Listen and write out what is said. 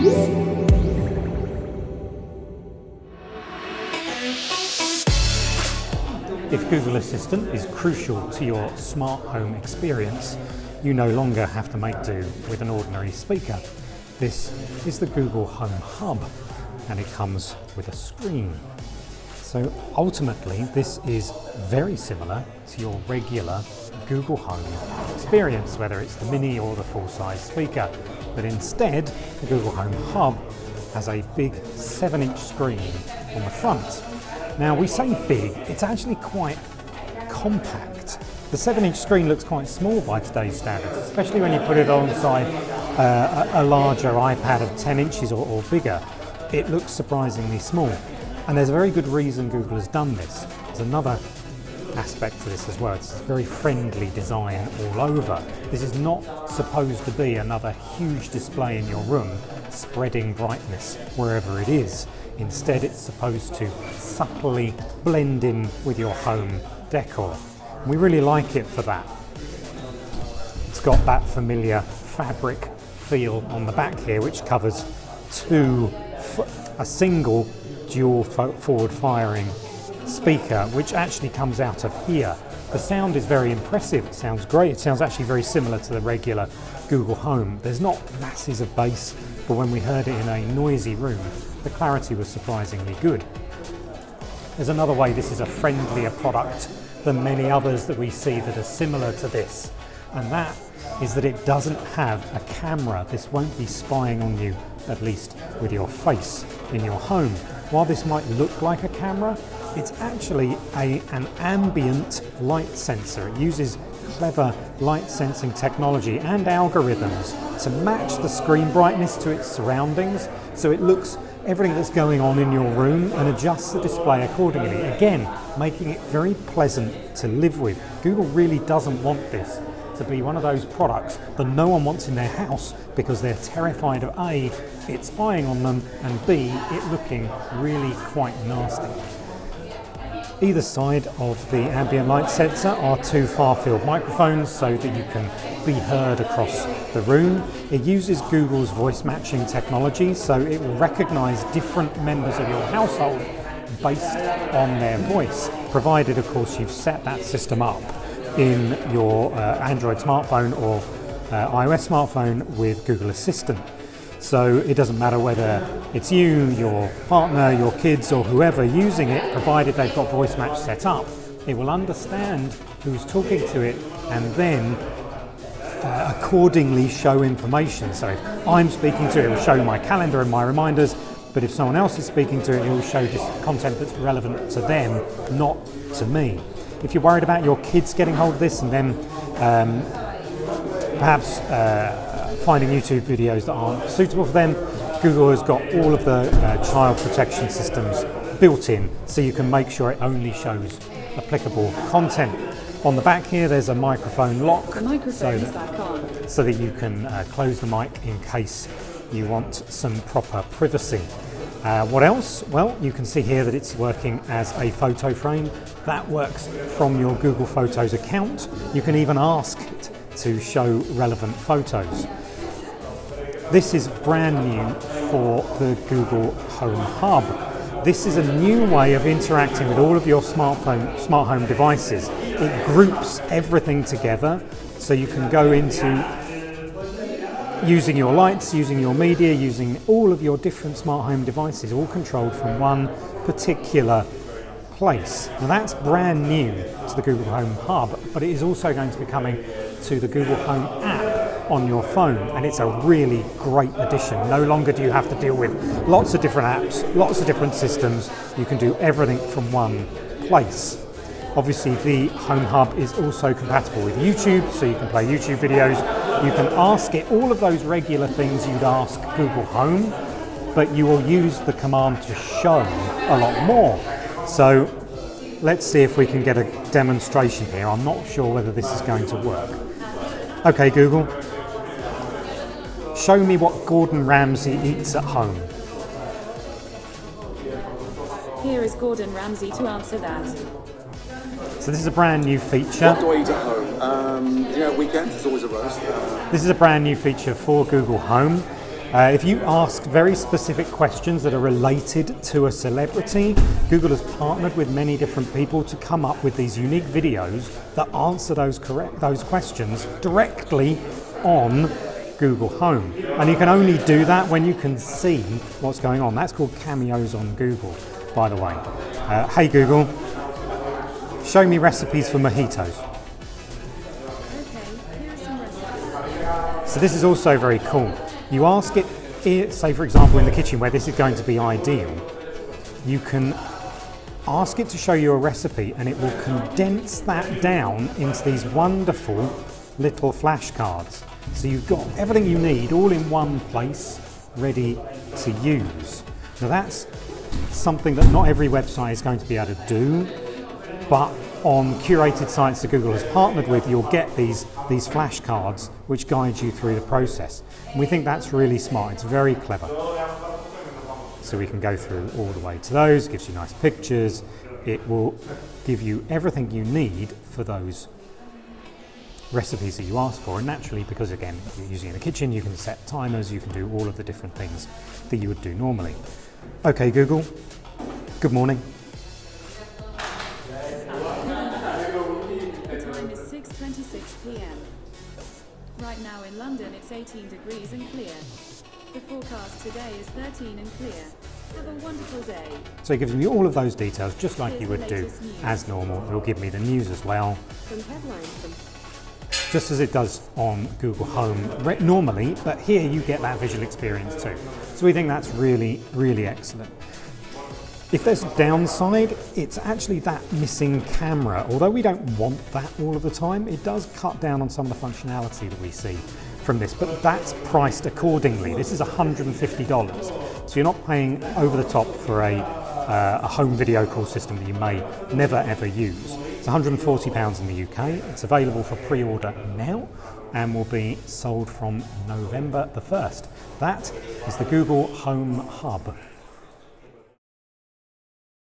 If Google Assistant is crucial to your smart home experience, you no longer have to make do with an ordinary speaker. This is the Google Home Hub, and it comes with a screen. So ultimately, this is very similar to your regular Google Home experience, whether it's the mini or the full-size speaker. But instead, the Google Home Hub has a big 7-inch screen on the front. Now, we say big, it's actually quite compact. The 7-inch screen looks quite small by today's standards, especially when you put it alongside a larger iPad of 10 inches or bigger. It looks surprisingly small. And there's a very good reason Google has done this. There's another aspect to this as well. It's very friendly design all over. This is not supposed to be another huge display in your room, spreading brightness wherever it is. Instead, it's supposed to subtly blend in with your home decor. We really like it for that. It's got that familiar fabric feel on the back here, which covers a single dual forward firing speaker, which actually comes out of here. The sound is very impressive. It sounds great. It sounds actually very similar to the regular Google Home. There's not masses of bass, but when we heard it in a noisy room, the clarity was surprisingly good. There's another way this is a friendlier product than many others that we see that are similar to this, and that is that it doesn't have a camera. This won't be spying on you, at least with your face in your home. While this might look like a camera, it's actually an ambient light sensor. It uses clever light sensing technology and algorithms to match the screen brightness to its surroundings, so it looks everything that's going on in your room and adjusts the display accordingly. Again, making it very pleasant to live with. Google really doesn't want this to be one of those products that no one wants in their house because they're terrified of A, it spying on them, and B, it looking really quite nasty. Either side of the ambient light sensor are 2 far-field microphones so that you can be heard across the room. It uses Google's voice matching technology, so it will recognize different members of your household based on their voice, provided of course you've set that system up in your Android smartphone or iOS smartphone with Google Assistant. So it doesn't matter whether it's you, your partner, your kids, or whoever using it, provided they've got voice match set up. It will understand who's talking to it and then accordingly show information. So if I'm speaking to it, it will show my calendar and my reminders, but if someone else is speaking to it, it will show just content that's relevant to them, not to me. If you're worried about your kids getting hold of this and then perhaps finding YouTube videos that aren't suitable for them, Google has got all of the child protection systems built in, so you can make sure it only shows applicable content. On the back here, there's a microphone lock, so that you can close the mic in case you want some proper privacy. What else? Well, you can see here that it's working as a photo frame. That works from your Google Photos account. You can even ask it to show relevant photos. This is brand new for the Google Home Hub. This is a new way of interacting with all of your smart home devices. It groups everything together, so you can go into using your lights, using your media, using all of your different smart home devices, all controlled from one particular place. Now that's brand new to the Google Home Hub, but it is also going to be coming to the Google Home app on your phone, and it's a really great addition. No longer do you have to deal with lots of different apps, lots of different systems. You can do everything from one place. Obviously, the Home Hub is also compatible with YouTube, so you can play YouTube videos. You can ask it all of those regular things you'd ask Google Home, but you will use the command to show a lot more. So let's see if we can get a demonstration here. I'm not sure whether this is going to work. Okay, Google, show me what Gordon Ramsay eats at home. Here is Gordon Ramsay to answer that. So this is a brand new feature. What do I eat at home? Weekends, it's always a roast. This is a brand new feature for Google Home. If you ask very specific questions that are related to a celebrity, Google has partnered with many different people to come up with these unique videos that answer those questions directly on Google Home. And you can only do that when you can see what's going on. That's called Cameos on Google, by the way. Hey Google, show me recipes for mojitos. Okay, here are some recipes. So this is also very cool. You ask it, say for example in the kitchen where this is going to be ideal, you can ask it to show you a recipe and it will condense that down into these wonderful little flashcards. So you've got everything you need all in one place, ready to use. Now that's something that not every website is going to be able to do, but on curated sites that Google has partnered with, you'll get these flashcards which guide you through the process. And we think that's really smart, it's very clever. So we can go through all the way to those, gives you nice pictures, it will give you everything you need for those recipes that you ask for. And naturally, because again, you're using it in the kitchen, you can set timers, you can do all of the different things that you would do normally. Okay, Google, good morning. The time is 6:26 p.m. Right now in London it's 18 degrees and clear. The forecast today is 13 and clear. Have a wonderful day. So it gives me all of those details just like Here's you the would do latest news. as normal. It'll give me the news as well, From headlines from just as it does on Google Home normally, but here you get that visual experience too. So we think that's really, really excellent. If there's a downside, it's actually that missing camera. Although we don't want that all of the time, it does cut down on some of the functionality that we see from this, but that's priced accordingly. This is $150, so you're not paying over the top for a home video call system that you may never ever use. It's £140 in the UK. It's available for pre-order now and will be sold from November the 1st. That is the Google Home Hub.